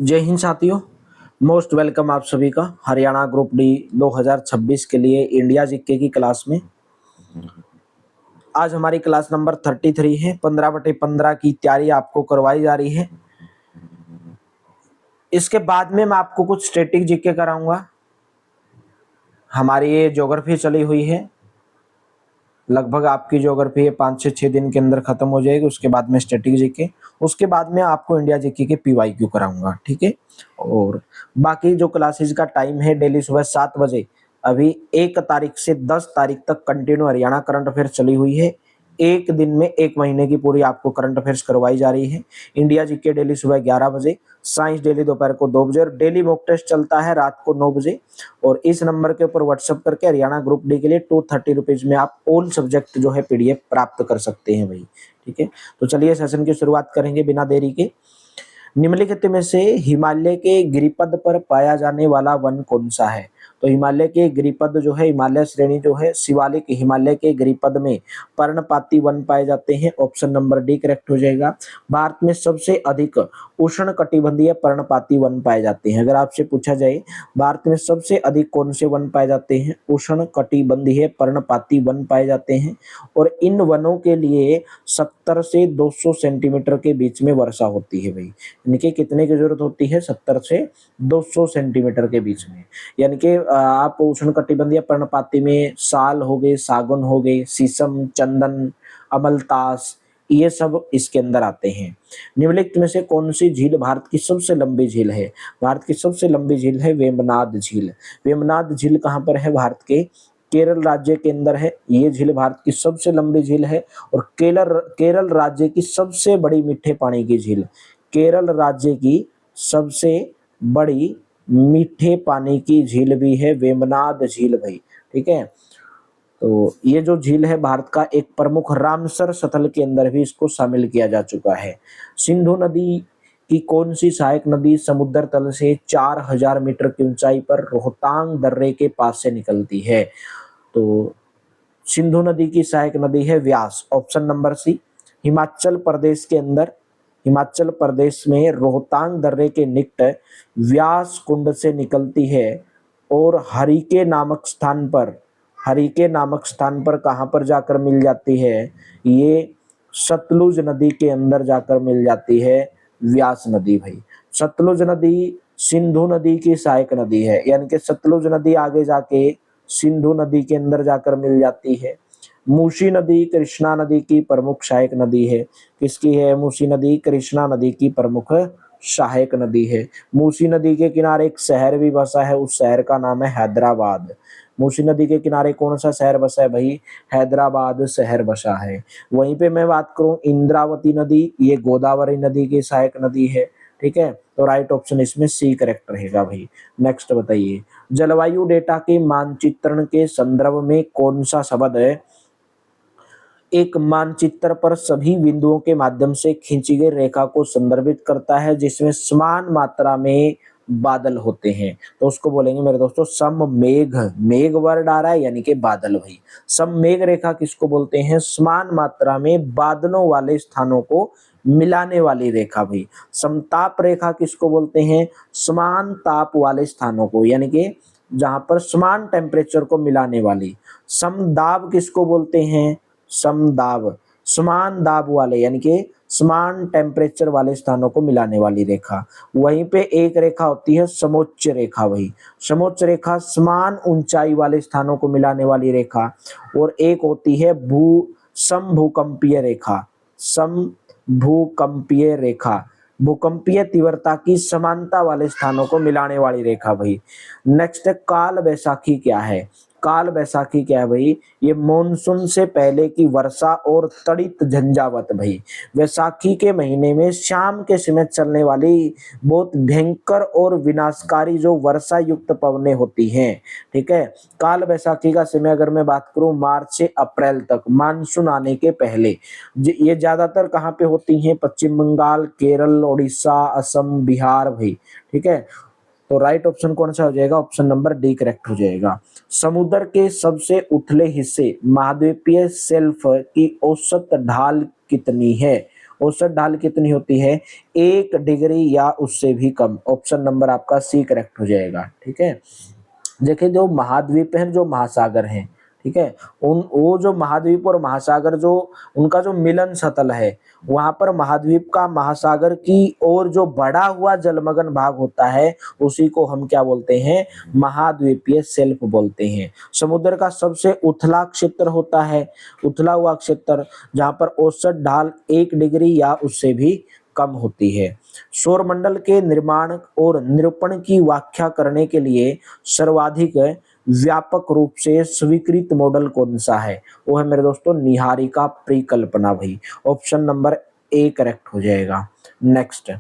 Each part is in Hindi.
जय हिंद साथियों। मोस्ट वेलकम आप सभी का हरियाणा ग्रुप डी 2026 के लिए इंडिया जीके की क्लास में। आज हमारी क्लास नंबर 33 है। 15/15 की तैयारी आपको करवाई जा रही है। इसके बाद में मैं आपको कुछ स्टैटिक जीके कराऊंगा। हमारी ये ज्योग्राफी चली हुई है, लगभग आपकी ज्योग्राफी 5 से 6 दिन के अंदर खत्म हो जाएगी। उसके बाद में स्टैटिक जीके, उसके बाद में आपको इंडिया जीके के पीवाईक्यू कराऊंगा, ठीक है। और बाकी जो क्लासेस का टाइम है, डेली सुबह 7 बजे। अभी 1 तारीख से 10 तारीख तक कंटिन्यू हरियाणा करंट अफेयर्स चली हुई है। एक दिन में 1 महीने की पूरी आपको करंट अफेयर्स करवाई जा रही है। इंडिया जीके डेली सुबह 11 बजे, साइंस डेली दोपहर को 2 बजे और डेली मॉक टेस्ट चलता है रात को 9 बजे। और इस नंबर के ऊपर व्हाट्सएप करके हरियाणा ग्रुप डी के लिए 230 रुपीज में आप ऑल सब्जेक्ट जो है पीडीएफ प्राप्त कर सकते हैं भाई, ठीक है। तो चलिए सेशन की शुरुआत करेंगे बिना देरी के। निम्नलिखित में से हिमालय के गिरिपद पर पाया जाने वाला वन कौन सा है? तो हिमालय के गिरिपद जो है, हिमालय श्रेणी जो है, शिवालिक हिमालय के गिरिपद में पर्णपाती वन पाए जाते हैं। ऑप्शन नंबर डी करेक्ट हो जाएगा। भारत में सबसे अधिक उष्ण कटिबंधीय पर्णपाती वन पाए जाते हैं। अगर आपसे पूछा जाए भारत में सबसे अधिक कौन से वन पाए जाते हैं, उष्ण कटिबंधीय पर्णपाती वन पाए जाते हैं। और इन वनों के लिए 70 से 200 सेंटीमीटर के बीच में वर्षा होती है भाई। यानी कि कितने की जरूरत होती है? 70 से 200 सेंटीमीटर के बीच में। यानी कि आप उष्ण कटिबंधीय पर्णपाती में साल हो गए, सागौन हो गए, शीशम, चंदन, अमलतास, ये सब इसके अंदर आते हैं। निम्नलिखित में से कौन सी झील भारत की सबसे लंबी झील है? भारत की सबसे लंबी झील है वेम्बनाड झील। वेम्बनाड झील कहाँ पर है? भारत के केरल राज्य के अंदर है। ये झील भारत की सबसे लंबी झील है। और केरल राज्य की सबसे बड़ी मीठे पानी की झील, केरल राज्य की सबसे बड़ी मीठे पानी की झील भी है वेम्बनाड झील भाई, ठीक है। तो ये जो झील है भारत का एक प्रमुख रामसर स्थल के अंदर भी इसको शामिल किया जा चुका है। सिंधु नदी की कौन सी सहायक नदी समुद्र तल से 4000 मीटर की ऊंचाई पर रोहतांग दर्रे के पास से निकलती है? तो सिंधु नदी की सहायक नदी है Beas. Option number C. Himachal Pradesh के अंदर, हिमाचल प्रदेश में रोहतांग दर्रे के निकट व्यास कुंड से निकलती है। और हरिके नामक स्थान पर, हरिके नामक स्थान पर कहाँ पर जाकर मिल जाती है? ये सतलुज नदी के अंदर जाकर मिल जाती है व्यास नदी भाई। सतलुज नदी सिंधु नदी की सहायक नदी है, यानी कि सतलुज नदी आगे जाके सिंधु नदी के अंदर जाकर मिल जाती है। मूसी नदी कृष्णा नदी की प्रमुख सहायक नदी है। किसकी है? मूसी नदी कृष्णा नदी की प्रमुख सहायक नदी है। मूसी नदी के किनारे एक शहर भी बसा है, उस शहर का नाम है हैदराबाद। मूसी नदी के किनारे कौन सा शहर बसा है भाई? हैदराबाद शहर बसा है। वहीं पे मैं बात करूं इंद्रावती नदी, ये गोदावरी नदी की सहायक नदी है, ठीक है। तो राइट ऑप्शन इसमें सी करेक्ट रहेगा भाई। नेक्स्ट बताइए, जलवायु डेटा के मानचित्रण के संदर्भ में कौन सा शब्द है एक मानचित्र पर सभी बिंदुओं के माध्यम से खींची गई रेखा को संदर्भित करता है जिसमें समान मात्रा में बादल होते हैं? तो उसको बोलेंगे मेरे दोस्तों सममेघ। मेघ वर्ड आ रहा है यानी कि बादल भाई। सममेघ रेखा किसको बोलते हैं? समान मात्रा में बादलों वाले स्थानों को मिलाने वाली रेखा भाई। समताप रेखा किसको बोलते हैं? समान ताप वाले स्थानों को, यानी कि जहां पर समान टेम्परेचर को मिलाने वाली। समदाब किसको बोलते हैं? समदाब समान दाब वाले, यानी कि समान टेम्परेचर वाले स्थानों को मिलाने वाली रेखा। वहीं पे एक रेखा होती है समोच्च रेखा भाई। समोच्च रेखा समान ऊंचाई वाले स्थानों को मिलाने वाली रेखा। और एक होती है समभूकंपीय रेखा। समभूकंपीय रेखा भूकंपीय तीव्रता की समानता वाले स्थानों को मिलाने वाली रेखा भाई। नेक्स्ट है काल बैसाखी क्या है? काल बैसाखी क्या है भाई? ये मॉनसून से पहले की वर्षा और तड़ित झंझावत भाई। वैसाखी के महीने में शाम के समय चलने वाली बहुत भयंकर और विनाशकारी जो वर्षा युक्त पवनें होती हैं, ठीक है। काल बैसाखी का समय अगर मैं बात करूं मार्च से अप्रैल तक, मानसून आने के पहले। ये ज्यादातर कहाँ पे होती हैं? पश्चिम बंगाल, केरल, उड़ीसा, असम, बिहार भाई, ठीक है। तो राइट ऑप्शन कौन सा हो जाएगा? ऑप्शन नंबर डी करेक्ट हो जाएगा। समुद्र के सबसे उथले हिस्से महाद्वीपीय शेल्फ की औसत ढाल कितनी है? औसत ढाल कितनी होती है? 1 डिग्री या उससे भी कम। ऑप्शन नंबर आपका सी करेक्ट हो जाएगा। ठीक है, देखिए जो महाद्वीप हैं, जो महासागर हैं, ठीक है, उन वो जो महाद्वीप और महासागर जो उनका जो मिलन स्थल है, वहां पर महाद्वीप का महासागर की ओर जो बढ़ा हुआ जलमग्न भाग होता है, उसी को हम क्या बोलते हैं? महाद्वीपीय शेल्फ बोलते हैं। समुद्र का सबसे उथला क्षेत्र होता है, उथला हुआ क्षेत्र, जहां पर औसत ढाल 1 डिग्री या उससे भी कम होती है। सौरमंडल के निर्माण और निरूपण की व्याख्या करने के लिए सर्वाधिक व्यापक रूप से स्वीकृत मॉडल कौन सा है? वो है मेरे दोस्तों निहारिका परिकल्पना भाई। ऑप्शन नंबर ए करेक्ट हो जाएगा। नेक्स्ट,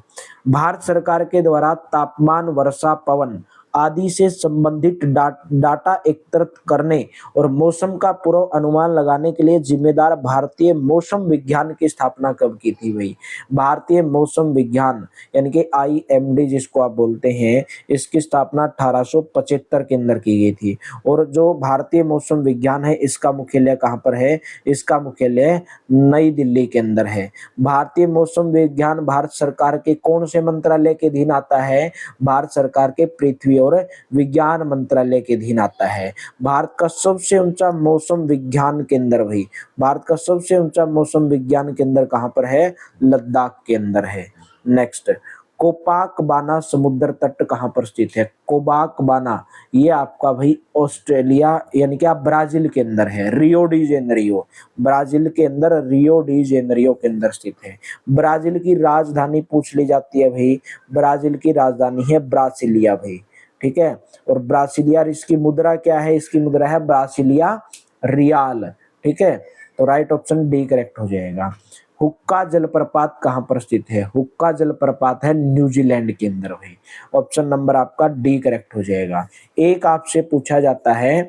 भारत सरकार के द्वारा तापमान, वर्षा, पवन आदि से संबंधित डाटा एकत्रित करने और मौसम का पूर्व अनुमान लगाने के लिए जिम्मेदार भारतीय मौसम विज्ञान की स्थापना कब की थी भाई? भारतीय मौसम विज्ञान यानी कि IMD जिसको आप बोलते हैं, इसकी स्थापना 1875 के अंदर की गई थी। और जो भारतीय मौसम विज्ञान है, इसका मुख्यालय कहाँ पर है? इसका मुख्यालय नई दिल्ली के अंदर है। भारतीय मौसम विज्ञान भारत सरकार के कौन से मंत्रालय के अधीन आता है? भारत सरकार के पृथ्वी और विज्ञान मंत्रालय के अधीन आता है। भारत का सबसे ऊंचा मौसम विज्ञान केंद्र भाई, भारत का सबसे ऊंचा मौसम विज्ञान केंद्र कहाँ पर है? लद्दाख के अंदर है। नेक्स्ट, कोपाकबाना समुद्र तट कहाँ पर स्थित है? कोबाकबाना ये आपका भाई ऑस्ट्रेलिया यानी कि आप ब्राजील के अंदर है। रियो डी जेनेरियो, ब्राजील के अंदर रियो डी जेनेरियो के अंदर स्थित है। ब्राजील की राजधानी पूछ ली जाती है भाई, ब्राजील की राजधानी है ब्रासिलिया भाई। ठीक है, और ब्रासिलिया, इसकी मुद्रा क्या है? इसकी मुद्रा है ब्रासिलिया रियाल। ठीक है, तो राइट ऑप्शन डी करेक्ट हो जाएगा। हुक्का जलप्रपात कहाँ पर स्थित है? हुक्का जलप्रपात है न्यूजीलैंड के अंदर भाई। ऑप्शन नंबर आपका डी करेक्ट हो जाएगा। एक आपसे पूछा जाता है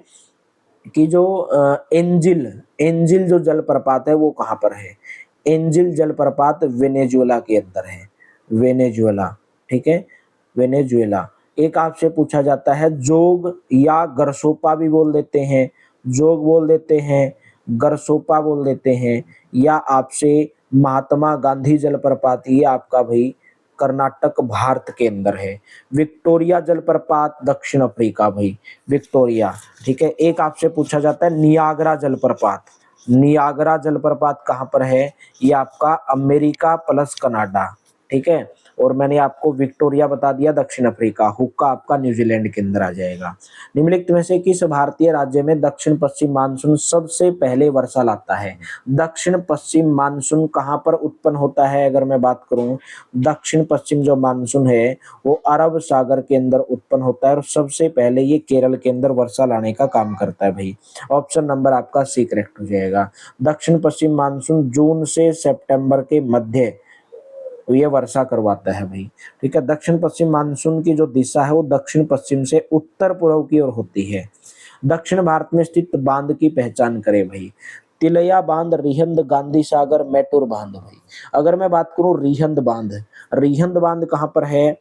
कि जो एंजिल एंजिल जो जलप्रपात है वो कहाँ पर है? एंजिल जलप्रपात वेनेजुएला के अंदर है, वेनेजुएला। ठीक है, वेनेजुएला। एक आपसे पूछा जाता है, जोग या गरसोपा भी बोल देते हैं, जोग बोल देते हैं, गरसोपा बोल देते हैं, या आपसे महात्मा गांधी जलप्रपात, ये आपका भाई कर्नाटक भारत के अंदर है। विक्टोरिया जलप्रपात दक्षिण अफ्रीका भाई, विक्टोरिया। ठीक है, एक आपसे पूछा जाता है नियाग्रा जलप्रपात, नियाग्रा जलप्रपात कहाँ पर है? ये आपका अमेरिका प्लस कनाडा। ठीक है, और मैंने आपको विक्टोरिया बता दिया दक्षिण अफ्रीका, हुक्का आपका न्यूजीलैंड के अंदर आ जाएगा। निम्नलिखित में से किस भारतीय राज्य में दक्षिण पश्चिम मानसून सबसे पहले वर्षा लाता है? दक्षिण पश्चिम मानसून कहाँ पर उत्पन्न होता है? अगर मैं बात करूं, दक्षिण पश्चिम जो मानसून है वो अरब सागर के अंदर उत्पन्न होता है और सबसे पहले ये केरल के अंदर वर्षा लाने का काम करता है भाई। ऑप्शन नंबर आपका सी करेक्ट हो जाएगा। दक्षिण पश्चिम मानसून जून से सितंबर के मध्य ये वर्षा करवाता है भाई। ठीक है, दक्षिण पश्चिम मानसून की जो दिशा है वो दक्षिण पश्चिम से उत्तर पूर्व की ओर होती है। दक्षिण भारत में स्थित बांध की पहचान करें भाई। तिलैया बांध, रिहंद, गांधी सागर, मैटूर बांध भाई। अगर मैं बात करूं रिहंद बांध, रिहंद बांध कहाँ पर है?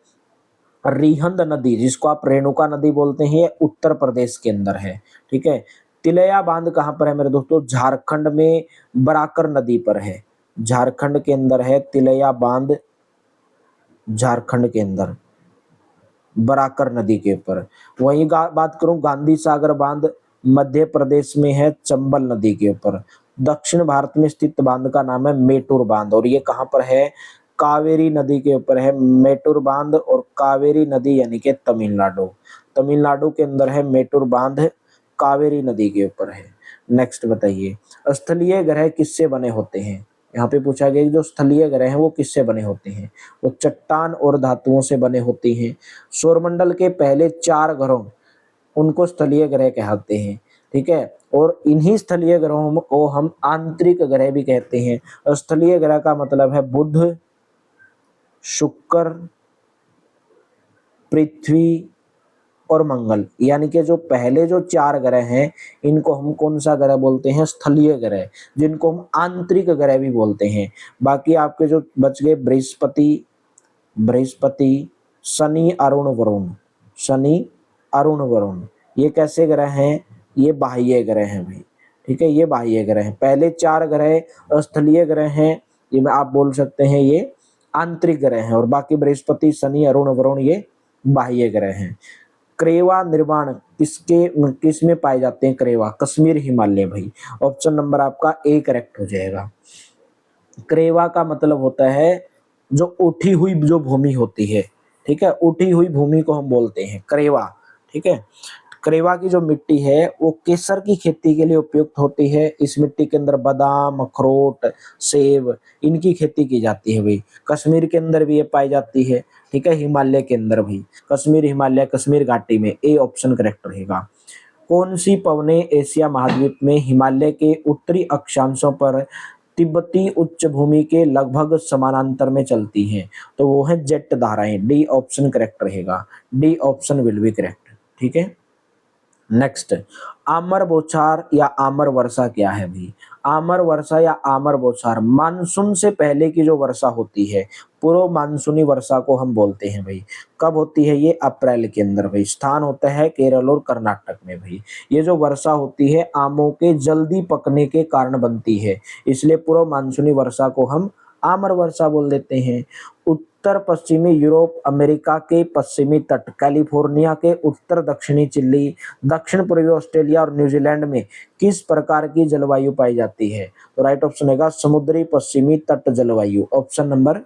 रिहंद नदी जिसको आप रेणुका नदी बोलते हैं, उत्तर प्रदेश के अंदर है। ठीक है, तिलैया बांध कहाँ पर है मेरे दोस्तों? झारखंड में बराकर नदी पर है, झारखंड के अंदर है तिलैया बांध, झारखंड के अंदर बराकर नदी के ऊपर। वहीं बात करूं गांधी सागर बांध, मध्य प्रदेश में है चंबल नदी के ऊपर। दक्षिण भारत में स्थित बांध का नाम है मेटूर बांध, और ये कहाँ पर है? कावेरी नदी के ऊपर है मेटूर बांध, और कावेरी नदी यानी कि तमिलनाडु, तमिलनाडु के अंदर है मेटूर बांध, कावेरी नदी के ऊपर है। नेक्स्ट बताइए, स्थलीय ग्रह किससे बने होते हैं? यहाँ पे पूछा गया कि जो स्थलीय ग्रह हैं वो किससे बने होते हैं? वो चट्टान और धातुओं से बने होते हैं। सौरमंडल के पहले 4 ग्रहों उनको स्थलीय ग्रह कहते हैं। ठीक है, और इन्हीं स्थलीय ग्रहों को हम आंतरिक ग्रह भी कहते हैं। स्थलीय ग्रह का मतलब है बुध, शुक्र, पृथ्वी और मंगल, यानी कि जो पहले जो 4 ग्रह हैं इनको हम कौन सा ग्रह बोलते हैं? स्थलीय ग्रह, जिनको हम आंतरिक ग्रह भी बोलते हैं। बाकी आपके जो बच गए बृहस्पति, बृहस्पति, शनि, अरुण, वरुण, शनि, अरुण, वरुण, ये कैसे ग्रह हैं? ये बाह्य ग्रह हैं भाई। ठीक है, ये बाह्य ग्रह हैं। पहले 4 ग्रह स्थलीय ग्रह हैं, ये मैं आप बोल सकते हैं ये आंतरिक ग्रह हैं, और बाकी बृहस्पति, शनि, अरुण, वरुण ये बाह्य ग्रह हैं। क्रेवा निर्माण किस में पाए जाते हैं? क्रेवा कश्मीर, हिमालय भाई। ऑप्शन नंबर आपका ए करेक्ट हो जाएगा। क्रेवा का मतलब होता है जो उठी हुई जो भूमि होती है, ठीक है, उठी हुई भूमि को हम बोलते हैं क्रेवा, ठीक है। क्रेवा की जो मिट्टी है वो केसर की खेती के लिए उपयुक्त होती है। इस मिट्टी के अंदर बादाम, अखरोट, सेब इनकी खेती की जाती है भाई। कश्मीर के अंदर भी ये पाई जाती है, ठीक है, हिमालय के अंदर भी, कश्मीर, हिमालय, कश्मीर घाटी में। ए ऑप्शन करेक्ट रहेगा। कौन सी पवने एशिया महाद्वीप में हिमालय के उत्तरी अक्षांशों पर तिब्बती उच्च भूमि के लगभग समानांतर में चलती हैं? तो वो है जेट धाराएं। डी ऑप्शन करेक्ट रहेगा। D option will be correct, ठीक है। नेक्स्ट, आमर बौछार या आमर वर्षा क्या है भाई? आमर वर्षा या आमर बौछार मानसून से पहले की जो वर्षा होती है, पूर्व मानसूनी वर्षा को हम बोलते हैं भाई। कब होती है ये? अप्रैल के अंदर भाई। स्थान होता है केरल और कर्नाटक में भाई। ये जो वर्षा होती है आमों के जल्दी पकने के कारण बनती है, इसलिए पूर्व मानसूनी वर्षा को हम आमर वर्षा बोल देते हैं। उत्तर पश्चिमी यूरोप, अमेरिका के पश्चिमी तट, कैलिफोर्निया के उत्तर दक्षिणी चिली, दक्षिण पूर्वी ऑस्ट्रेलिया और न्यूजीलैंड में किस प्रकार की जलवायु पाई जाती है? तो राइट ऑप्शन होगा समुद्री पश्चिमी तट जलवायु। ऑप्शन नंबर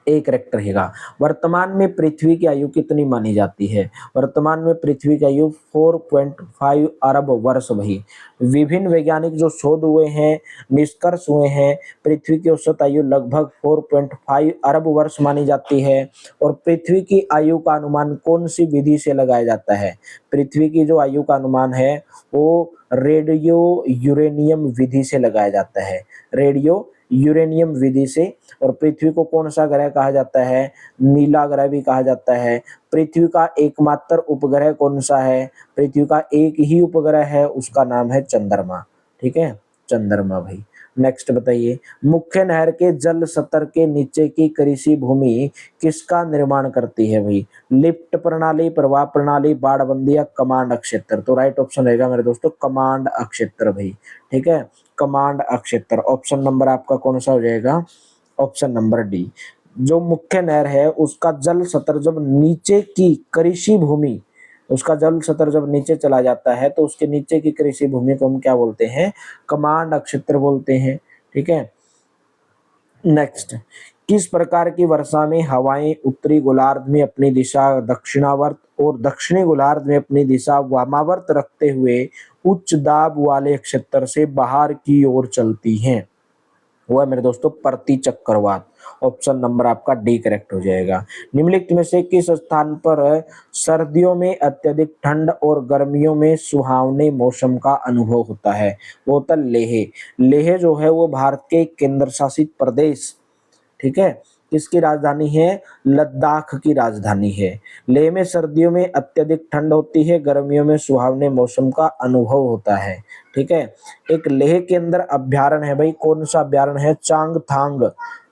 ए करेक्ट रहेगा। वर्तमान में पृथ्वी की आयु कितनी मानी जाती है? वर्तमान में पृथ्वी की आयु 4.5 अरब वर्ष भाई। विभिन्न वैज्ञानिक जो शोध हुए हैं, निष्कर्ष हुए हैं, पृथ्वी की औसत आयु लगभग 4.5 अरब वर्ष मानी जाती है। और पृथ्वी की आयु का अनुमान कौन सी विधि से लगाया जाता है? पृथ्वी की जो आयु का अनुमान है वो रेडियो यूरेनियम विधि से लगाया जाता है, रेडियो यूरेनियम विधि से। और पृथ्वी को कौन सा ग्रह कहा जाता है? नीला ग्रह भी कहा जाता है। पृथ्वी का एकमात्र उपग्रह कौन सा है? पृथ्वी का एक ही उपग्रह है, उसका नाम है चंद्रमा, ठीक है, चंद्रमा भाई। नेक्स्ट बताइए, मुख्य नहर के जल स्तर के नीचे की कृषि भूमि किसका निर्माण करती है भाई? लिफ्ट प्रणाली, प्रवाह प्रणाली, बाड़बंदी या कमांड अक्षेत्र? तो राइट ऑप्शन रहेगा मेरे दोस्तों कमांड अक्षेत्र भाई, ठीक है, कमांड अक्षेत्र। ऑप्शन नंबर आपका कौन सा हो जाएगा? Option number D. जो मुख्य नहर है उसका जल स्तर जब नीचे की कृषि भूमि, उसका जल स्तर जब नीचे चला जाता है तो उसके नीचे की कृषि भूमि को हम क्या बोलते हैं? कमांड अक्षेत्र बोलते हैं, ठीक है। नेक्स्ट, किस प्रकार की वर्षा में हवाएं उत्तरी गोलार्ध में अपनी दिशा दक्षिणावर्त और दक्षिणी गोलार्ध में अपनी दिशा वामावर्त रखते हुए उच्च दाब वाले क्षेत्र से बाहर की ओर चलती हैं? वो है मेरे दोस्तों प्रति चक्रवात। ऑप्शन नंबर आपका डी करेक्ट हो जाएगा। निम्नलिखित में से किस स्थान पर सर्दियों में अत्यधिक ठंड और गर्मियों में सुहावने मौसम का अनुभव होता है? वो होता है लेह। लेह जो है वो भारत के केंद्र शासित प्रदेश, ठीक है, किसकी राजधानी है? लद्दाख की राजधानी है। लेह में सर्दियों में अत्यधिक ठंड होती है, गर्मियों में सुहावने मौसम का अनुभव होता है, ठीक है। एक लेह के अंदर अभ्यारण्य है भाई, कौन सा अभ्यारण्य है? चांगथांग।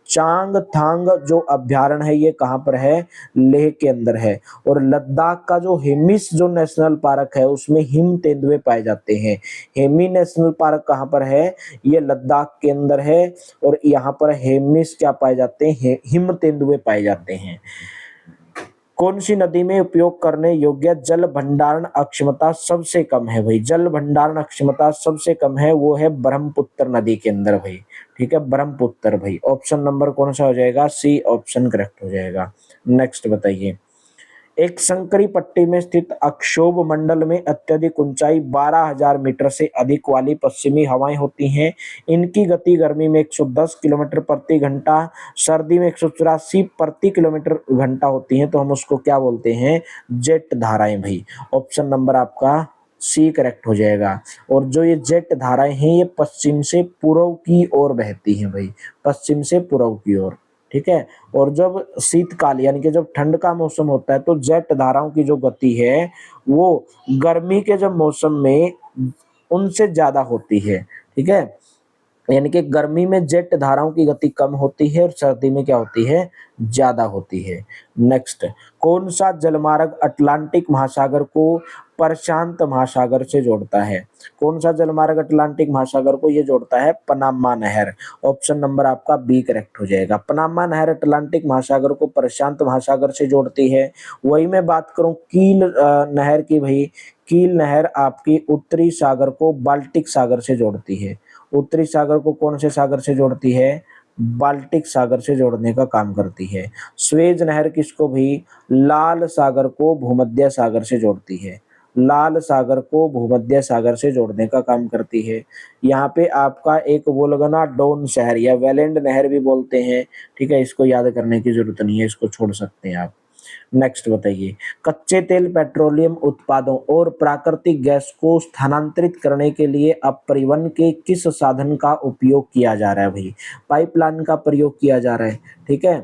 चांगथांग जो अभ्यारण्य है ये कहाँ पर है? लेह के अंदर है। और लद्दाख का जो हेमिस जो नेशनल पार्क है उसमें हिम तेंदुए पाए जाते हैं। हेमी नेशनल पार्क कहाँ पर है? ये लद्दाख के अंदर है। और यहाँ पर हेमिस क्या पाए जाते हैं? हिम तेंदुए पाए जाते हैं। कौन सी नदी में उपयोग करने योग्य जल भंडारण अक्षमता सबसे कम है भाई? जल भंडारण अक्षमता सबसे कम है वो है ब्रह्मपुत्र नदी के अंदर भाई, ठीक है, ब्रह्मपुत्र भाई। ऑप्शन नंबर कौन सा हो जाएगा? सी ऑप्शन करेक्ट हो जाएगा। नेक्स्ट बताइए, एक संकरी पट्टी में स्थित अक्षोभ मंडल में अत्यधिक ऊंचाई 12,000 मीटर से अधिक वाली पश्चिमी हवाएं होती हैं। इनकी गति गर्मी में 110 किलोमीटर प्रति घंटा, सर्दी में 184 प्रति किलोमीटर घंटा होती हैं। तो हम उसको क्या बोलते हैं? जेट धाराएं भाई। ऑप्शन नंबर आपका सी करेक्ट हो जाएगा। और जो ये जेट धाराएं हैं ये पश्चिम से पूर्व की ओर बहती हैं भाई, पश्चिम से पूर्व की ओर, ठीक है। और जब शीतकाल यानी कि जब ठंड का मौसम होता है तो जेट धाराओं की जो गति है वो गर्मी के जब मौसम में उनसे ज्यादा होती है, ठीक है। यानी कि गर्मी में जेट धाराओं की गति कम होती है और सर्दी में क्या होती है? ज्यादा होती है। नेक्स्ट, कौन सा जलमार्ग अटलांटिक महासागर को प्रशांत महासागर से जोड़ता है। कौन सा जलमार्ग अटलांटिक महासागर को ये जोड़ता है? पनामा नहर। ऑप्शन नंबर आपका बी करेक्ट हो जाएगा। पनामा नहर अटलांटिक महासागर को प्रशांत महासागर से जोड़ती है। वही मैं बात करूं कील नहर की भाई, कील नहर आपकी उत्तरी सागर को बाल्टिक सागर से जोड़ती है। उत्तरी सागर को कौन से सागर से जोड़ती है? बाल्टिक सागर से जोड़ने का काम करती है। स्वेज नहर किसको भी? लाल सागर को भूमध्य सागर से जोड़ती है। लाल सागर को भूमध्य सागर से जोड़ने का काम करती है। यहाँ पे आपका एक वोल्गना डोन शहर या वेलेंड नहर भी बोलते हैं, ठीक है, इसको याद करने की जरूरत नहीं है, इसको छोड़ सकते हैं आप। नेक्स्ट बताइए, कच्चे तेल, पेट्रोलियम उत्पादों और प्राकृतिक गैस को स्थानांतरित करने के लिए अब परिवहन के किस साधन का उपयोग किया जा रहा है भाई? पाइपलाइन का प्रयोग किया जा रहा है, ठीक है,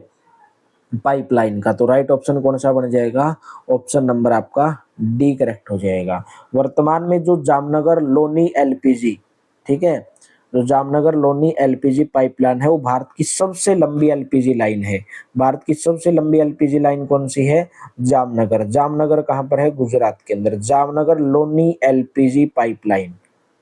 पाइपलाइन का। तो राइट ऑप्शन कौन सा बन जाएगा? ऑप्शन नंबर आपका डी करेक्ट हो जाएगा। वर्तमान में जो जामनगर लोनी एलपीजी, ठीक है, जो जामनगर लोनी एलपीजी पाइपलाइन है वो भारत की सबसे लंबी एलपीजी लाइन है। भारत की सबसे लंबी एलपीजी लाइन कौन सी है? जामनगर। जामनगर कहाँ पर है? गुजरात के अंदर। Jamnagar Loni LPG pipeline,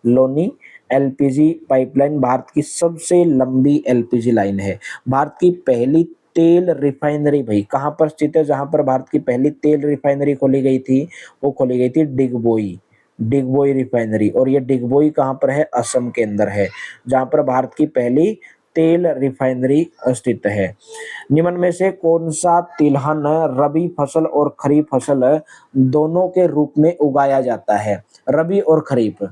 Loni LPG pipeline Bharat की सबसे लंबी एलपीजी लाइन है। भारत की पहली तेल रिफाइनरी भाई कहाँ पर स्थित है? जहां पर भारत की पहली तेल रिफाइनरी खोली गई थी वो खोली गई थी डिगबोई, डिगबोई रिफाइनरी। और ये डिगबोई कहाँ पर है? असम के अंदर है, जहां पर भारत की पहली तेल रिफाइनरी स्थित है। निम्न में से कौन सा तिलहन रबी फसल और खरीफ फसल दोनों के रूप में उगाया जाता है? रबी और खरीफ।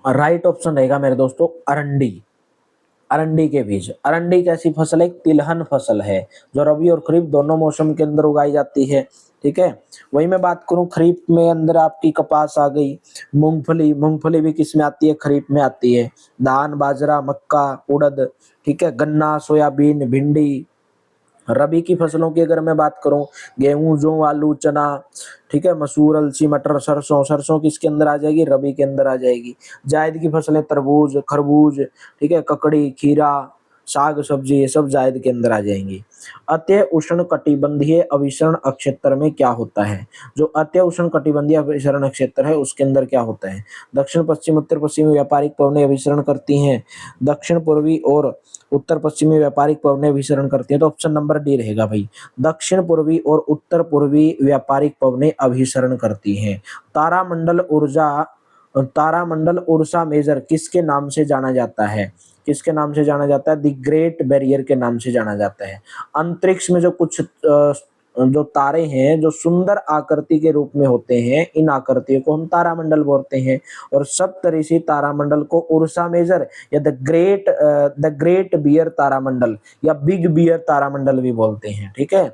राइट ऑप्शन रहेगा मेरे दोस्तों अरंडी। अरंडी के बीज। अरंडी कैसी फसल है? एक तिलहन फसल है जो रबी और खरीफ दोनों मौसम के अंदर उगाई जाती है, ठीक है। वही मैं बात करूं खरीफ में अंदर आपकी कपास आ गई, मूंगफली, मूंगफली भी किस में आती है? खरीफ में आती है। धान, बाजरा, मक्का, उड़द, ठीक है, गन्ना, सोयाबीन, भिंडी। रबी की फसलों की अगर मैं बात करूं, गेहूं, जौ, आलू, चना, ठीक है, मसूर, अलसी, मटर, सरसों। सरसों किसके अंदर आ जाएगी? रबी के अंदर आ जाएगी। जायद की फसलें तरबूज, खरबूज, ठीक है, ककड़ी, खीरा, साग सब्जी, ये सब जायद के अंदर आ जाएंगी। अत्य उष्ण कटिबंधीय अभिसरण क्षेत्र में क्या होता है? जो अत्य उष्ण कटिबंधीय अभिसरण क्षेत्र है उसके अंदर क्या होता है? दक्षिण पश्चिम, उत्तर पश्चिमी व्यापारिक पवनें अभिसरण करती हैं। दक्षिण पूर्वी और उत्तर पश्चिमी व्यापारिक पवनें अभिसरण करती हैं। तो ऑप्शन नंबर डी रहेगा भाई। दक्षिण पूर्वी और उत्तर पूर्वी व्यापारिक पवनें अभिसरण करती हैं। तारामंडल ऊर्जा, तारामंडल उर्सा मेजर किसके नाम से जाना जाता है? किसके नाम से जाना जाता है? द ग्रेट बैरियर के नाम से जाना जाता है। अंतरिक्ष में जो कुछ जो तारे हैं जो सुंदर आकृति के रूप में होते हैं, इन आकृतियों को हम तारामंडल बोलते हैं। और सप्तऋषि तारामंडल को उर्सा मेजर या द ग्रेट बियर तारामंडल या बिग बियर तारामंडल भी बोलते हैं, ठीक है।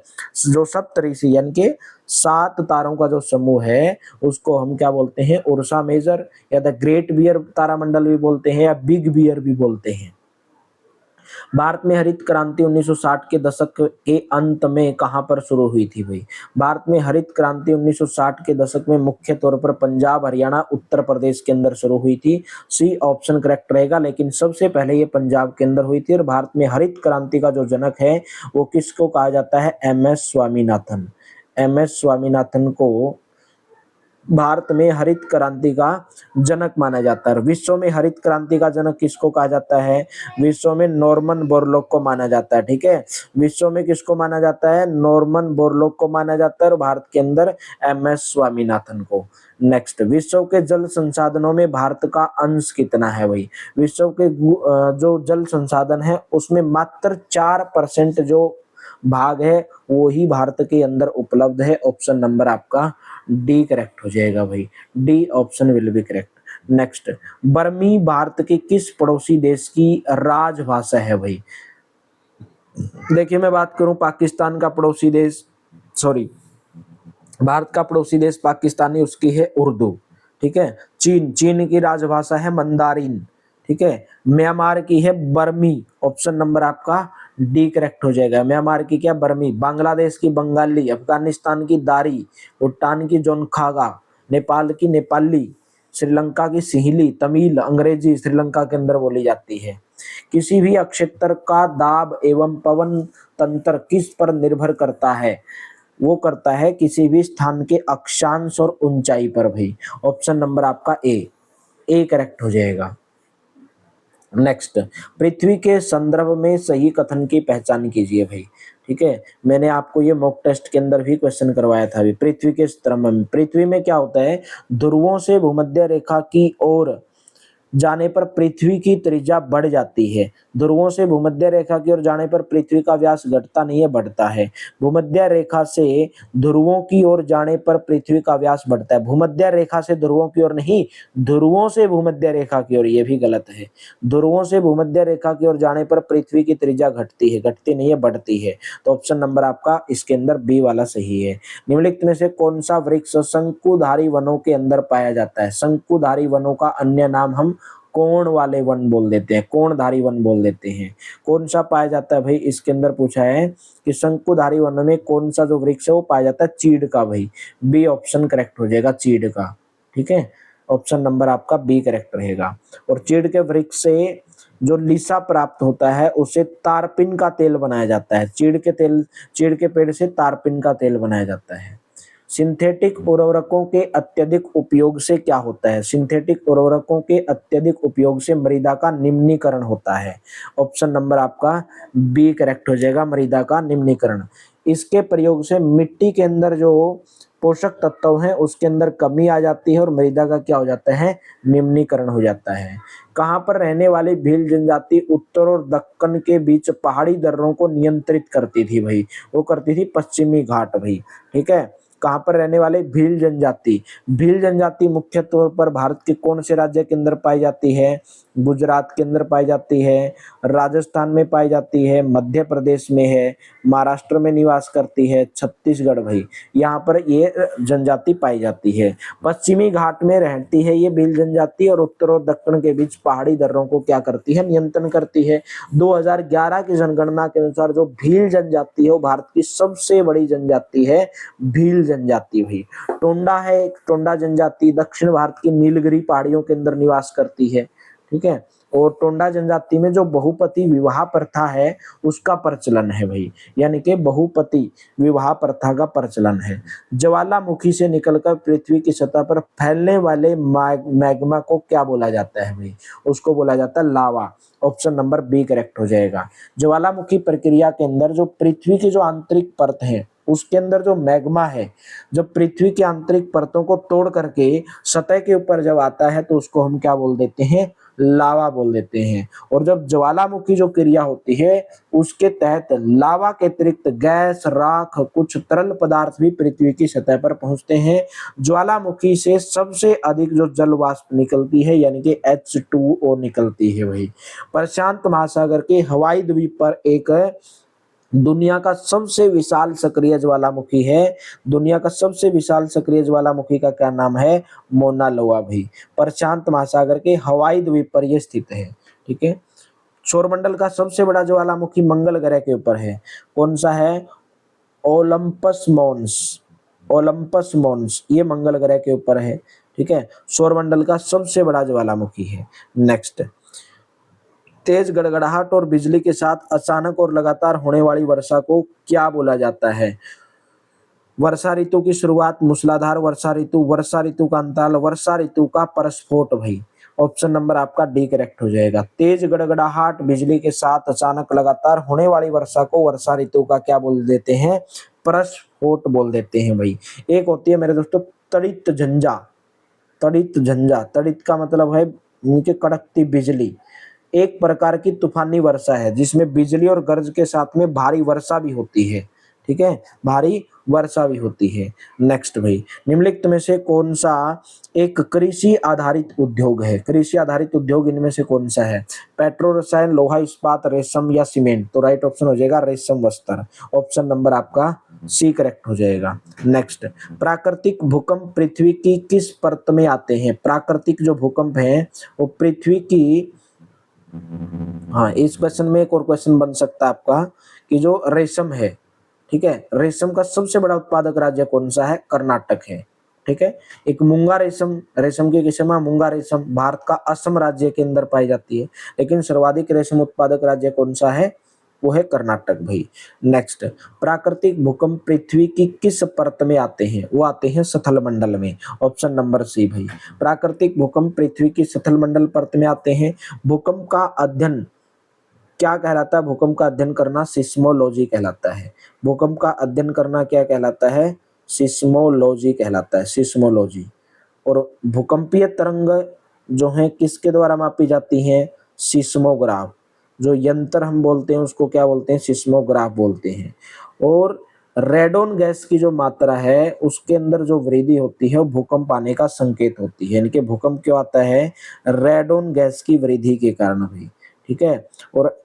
जो सप्तऋषि यानी कि 7 तारों का जो समूह है उसको हम क्या बोलते हैं? उर्सा मेजर या द ग्रेट बियर तारामंडल भी बोलते हैं या बिग बियर भी बोलते हैं। भारत में हरित क्रांति 1960 के दशक के अंत में कहां पर शुरू हुई थी भाई? भारत में हरित क्रांति 1960 के दशक में मुख्य तौर पर पंजाब, हरियाणा, उत्तर प्रदेश के अंदर शुरू हुई थी। सी ऑप्शन करेक्ट रहेगा, लेकिन सबसे पहले ये पंजाब के अंदर हुई थी। और भारत में हरित क्रांति का जो जनक है वो किसको कहा जाता है? M S Swaminathan. M S Swaminathan को भारत में हरित क्रांति का जनक माना जाता है। विश्व में हरित क्रांति का जनक किसको कहा जाता है? विश्व में नॉर्मन बोरलॉग को माना जाता है, ठीक है। विश्व में किसको माना जाता है? नॉर्मन बोरलॉग को माना जाता है और भारत के अंदर एम एस स्वामीनाथन को। नेक्स्ट, विश्व के जल संसाधनों में भारत का अंश कितना है भाई? विश्व के जो जल संसाधन है उसमें मात्र 4% जो भाग है वो ही भारत के अंदर उपलब्ध है। ऑप्शन नंबर आपका डी करेक्ट हो जाएगा भाई। D option will be correct. Next, बर्मी भारत के किस पड़ोसी देश की राजभाषा है भाई? देखिए मैं बात करूं पाकिस्तान का पड़ोसी देश, सॉरी, भारत का पड़ोसी देश पाकिस्तानी, उसकी है उर्दू, ठीक है। चीन, चीन की राजभाषा है मंदारिन, ठीक है। म्यांमार की है बर्मी। ऑप्शन नंबर आपका डी करेक्ट हो जाएगा। म्यांमार की क्या? बर्मी। बांग्लादेश की बंगाली, अफगानिस्तान की दारी, भूटान की जोनखागा, नेपाल की नेपाली, श्रीलंका की सिहिली, तमिल, अंग्रेजी श्रीलंका के अंदर बोली जाती है। किसी भी क्षेत्र का दाब एवं पवन तंत्र किस पर निर्भर करता है? वो करता है किसी भी स्थान के अक्षांश और ऊंचाई पर भाई। ऑप्शन नंबर आपका ए करेक्ट हो जाएगा। नेक्स्ट, पृथ्वी के संदर्भ में सही कथन की पहचान कीजिए भाई। ठीक है, मैंने आपको ये मॉक टेस्ट के अंदर भी क्वेश्चन करवाया था अभी। पृथ्वी के संदर्भ में, पृथ्वी में क्या होता है, ध्रुवों से भूमध्य रेखा की ओर जाने पर पृथ्वी की त्रिज्या बढ़ जाती है। ध्रुवों से भूमध्य रेखा की ओर जाने पर पृथ्वी का व्यास घटता नहीं है, बढ़ता है। भूमध्य रेखा से ध्रुवों की ओर जाने पर पृथ्वी का व्यास बढ़ता है। भूमध्य रेखा से ध्रुवों की ओर नहीं, ध्रुवों से भूमध्य रेखा की ओर, ये भी गलत है। ध्रुवों से भूमध्य रेखा की ओर जाने पर पृथ्वी की त्रिज्या घटती है, घटती नहीं है, बढ़ती है। तो ऑप्शन नंबर आपका इसके अंदर बी वाला सही है। निम्नलिखित में से कौन सा वृक्ष शंकुधारी वनों के अंदर पाया जाता है? शंकुधारी वनों का अन्य नाम हम कोण वाले वन बोल देते हैं, कोणधारी वन बोल देते हैं। कौन सा पाया जाता है भाई? इसके अंदर पूछा है कि शंकुधारी वन में कौन सा जो वृक्ष है वो पाया जाता है? चीड़ का भाई। बी ऑप्शन करेक्ट हो जाएगा, चीड़ का। ठीक है, ऑप्शन नंबर आपका बी करेक्ट रहेगा। और चीड़ के वृक्ष से जो लिसा प्राप्त होता है उसे तारपिन का तेल बनाया जाता है। चीड़ के पेड़ से तारपिन का तेल बनाया जाता है। सिंथेटिक उर्वरकों के अत्यधिक उपयोग से क्या होता है? सिंथेटिक उर्वरकों के अत्यधिक उपयोग से मृदा का निम्नीकरण होता है। ऑप्शन नंबर आपका बी करेक्ट हो जाएगा, मृदा का निम्नीकरण। इसके प्रयोग से मिट्टी के अंदर जो पोषक तत्व हैं उसके अंदर कमी आ जाती है और मृदा का क्या हो जाता है? निम्नीकरण हो जाता है। कहाँ पर रहने वाली भील जनजाति उत्तर और दक्कन के बीच पहाड़ी दर्रों को नियंत्रित करती थी भाई? वो करती थी पश्चिमी घाट भाई। ठीक है, कहाँ पर रहने वाले? भील जनजाति। भील जनजाति मुख्य तौर पर भारत के कौन से राज्य के अंदर पाई जाती है? गुजरात के अंदर पाई जाती है, राजस्थान में पाई जाती है, मध्य प्रदेश में है, महाराष्ट्र में निवास करती है, छत्तीसगढ़ भाई, यहाँ पर ये जनजाति पाई जाती है। पश्चिमी घाट में रहती है ये भील जनजाति और उत्तर और दक्षिण के बीच पहाड़ी दर्रों को क्या करती है? नियंत्रण करती है। 2011 की जनगणना के अनुसार जो भील जनजाति है वो भारत की सबसे बड़ी जनजाति है, भील जनजाति भाई। टोंडा है एक, टोंडा जनजाति दक्षिण भारत की नीलगिरी पहाड़ियों के अंदर निवास करती है। ठीक है, और टोंडा जनजाति में जो बहुपति विवाह प्रथा है उसका प्रचलन है भाई, यानी कि बहुपति विवाह प्रथा का प्रचलन है। ज्वालामुखी से निकलकर पृथ्वी की सतह पर फैलने वाले मैग्मा को क्या बोला जाता है भाई? उसको बोला जाता है लावा। ऑप्शन नंबर बी करेक्ट हो जाएगा। ज्वालामुखी प्रक्रिया के अंदर जो पृथ्वी की जो आंतरिक परत है उसके अंदर जो मैग्मा है, जब पृथ्वी की आंतरिक परतों को तोड़ करके सतह के ऊपर जब आता है तो उसको हम क्या बोल देते हैं? लावा बोल देते हैं। और जब ज्वालामुखी जो क्रिया होती है उसके तहत लावा के अतिरिक्त गैस, राख, कुछ तरल पदार्थ भी पृथ्वी की सतह पर पहुंचते हैं। ज्वालामुखी से सबसे अधिक जो जल वाष्प निकलती है यानी कि H2O निकलती है वही। प्रशांत महासागर के हवाई द्वीप पर एक दुनिया का सबसे विशाल सक्रिय ज्वालामुखी है। दुनिया का सबसे विशाल सक्रिय ज्वालामुखी का क्या नाम है? मोना लोआ भाई। प्रशांत महासागर के हवाई द्वीप पर यह स्थित है। ठीक है, सौरमंडल का सबसे बड़ा ज्वालामुखी मंगल ग्रह के ऊपर है। कौन सा है? Olympus Mons. ओलंपस मॉन्स ये मंगल ग्रह के ऊपर है। ठीक है, सौरमंडल का सबसे बड़ा ज्वालामुखी है। नेक्स्ट, तेज गड़गड़ाहट और बिजली के साथ अचानक और लगातार होने वाली वर्षा को क्या बोला जाता है? वर्षा ऋतु की शुरुआत, मूसलाधार वर्षा ऋतु का अंतराल, वर्षा ऋतु का परस्फोट भाई। ऑप्शन नंबर आपका डी करेक्ट हो जाएगा। तेज गड़गड़ाहट, बिजली के साथ अचानक लगातार होने वाली वर्षा को वर्षा ऋतु का क्या बोल देते हैं? परस्फोट बोल देते हैं भाई। एक होती है मेरे दोस्तों तड़ित झंझा। तड़ित झंझा, तड़ित का मतलब है नीचे कड़कती बिजली। एक प्रकार की तूफानी वर्षा है जिसमें बिजली और गरज के साथ में भारी वर्षा भी होती है। ठीक है, भारी वर्षा भी होती है। नेक्स्ट भाई, निम्नलिखित में से कौन सा एक कृषि आधारित उद्योग है? कृषि आधारित उद्योग इनमें से कौन सा है? पेट्रो रसायन, लोहा इस्पात, रेशम या सीमेंट? तो राइट ऑप्शन हो जाएगा रेशम वस्त्र। ऑप्शन नंबर आपका सी करेक्ट हो जाएगा। नेक्स्ट, प्राकृतिक भूकंप पृथ्वी की किस परत में आते हैं? प्राकृतिक जो भूकंप है वो पृथ्वी की, हाँ इस क्वेश्चन में एक और क्वेश्चन बन सकता है आपका कि जो रेशम है, ठीक है, रेशम का सबसे बड़ा उत्पादक राज्य कौन सा है? कर्नाटक है। ठीक है, एक मूंगा रेशम, रेशम की किस्म है मूंगा रेशम, भारत का असम राज्य के अंदर पाई जाती है। लेकिन सर्वाधिक रेशम उत्पादक राज्य कौन सा है? वो है कर्नाटक भाई। नेक्स्ट, प्राकृतिक भूकंप पृथ्वी की किस परत में आते हैं? वो आते हैं सथल मंडल में। ऑप्शन नंबर सी भाई, प्राकृतिक भूकंप पृथ्वी की सथल मंडल परत में आते हैं। भूकंप का अध्ययन क्या कहलाता है? भूकंप का अध्ययन करना सिस्मोलॉजी कहलाता है। भूकंप का अध्ययन करना क्या कहलाता है? सिस्मोलॉजी कहलाता है, सिस्मोलॉजी। और भूकंपीय तरंग जो है किसके द्वारा मापी जाती हैं? सिस्मोग्राफ। जो यंत्र हम बोलते हैं उसको क्या बोलते हैं? सिस्मोग्राफ बोलते हैं। और रेडोन गैस की जो मात्रा है उसके अंदर जो वृद्धि होती है वो भूकंप आने का संकेत होती है। यानी कि भूकंप क्यों आता है? रेडोन गैस की वृद्धि के कारण भी। ठीक है। और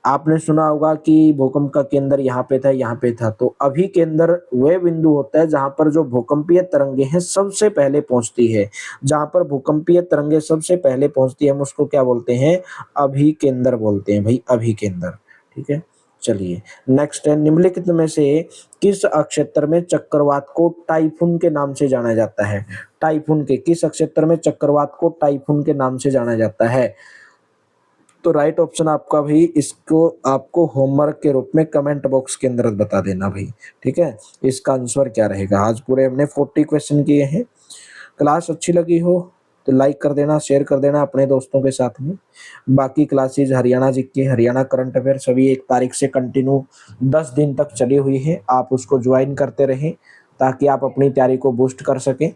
आपने सुना होगा कि भूकंप का केंद्र यहाँ पे था, यहाँ पे था। तो अभी केंद्र वह बिंदु होता है जहां पर जो भूकंपीय तरंगे हैं सबसे पहले पहुंचती है। जहां पर भूकंपीय तरंगे सबसे पहले पहुंचती है हम उसको क्या बोलते हैं? अभी केंद्र बोलते हैं भाई, अभी केंद्र। ठीक है। चलिए नेक्स्ट है, निम्नलिखित में से किस अक्षेत्र में चक्रवात को टाइफून के नाम से जाना जाता है? टाइफून के किस अक्षेत्र में चक्रवात को टाइफून के नाम से जाना जाता है? तो राइट ऑप्शन आपका भाई, इसको आपको होमवर्क के रूप में कमेंट बॉक्स के अंदर बता देना भाई। ठीक है, इसका आंसर क्या रहेगा? आज पूरे हमने 40 क्वेश्चन किए हैं। क्लास अच्छी लगी हो तो लाइक कर देना, शेयर कर देना अपने दोस्तों के साथ में। बाकी classes Haryana GK, Haryana current affair सभी 1 तारीख से कंटिन्यू 10 दिन तक चली हुई है। आप उसको ज्वाइन करते रहें ताकि आप अपनी तैयारी को बूस्ट कर सकें।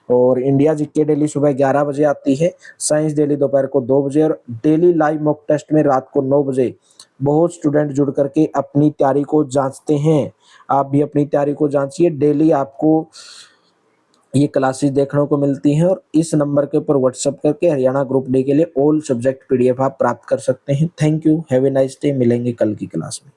और इंडिया जीके डेली सुबह 11 बजे आती है, साइंस डेली दोपहर को 2 बजे, और डेली लाइव मॉक टेस्ट में रात को 9 बजे बहुत स्टूडेंट जुड़ करके अपनी तैयारी को जांचते हैं। आप भी अपनी तैयारी को जांचिए। डेली आपको ये क्लासेस देखने को मिलती हैं और इस नंबर के ऊपर व्हाट्सएप करके हरियाणा ग्रुप डी के लिए ऑल सब्जेक्ट पीडीएफ आप प्राप्त कर सकते हैं। Thank you, have a nice day. मिलेंगे कल की क्लास में।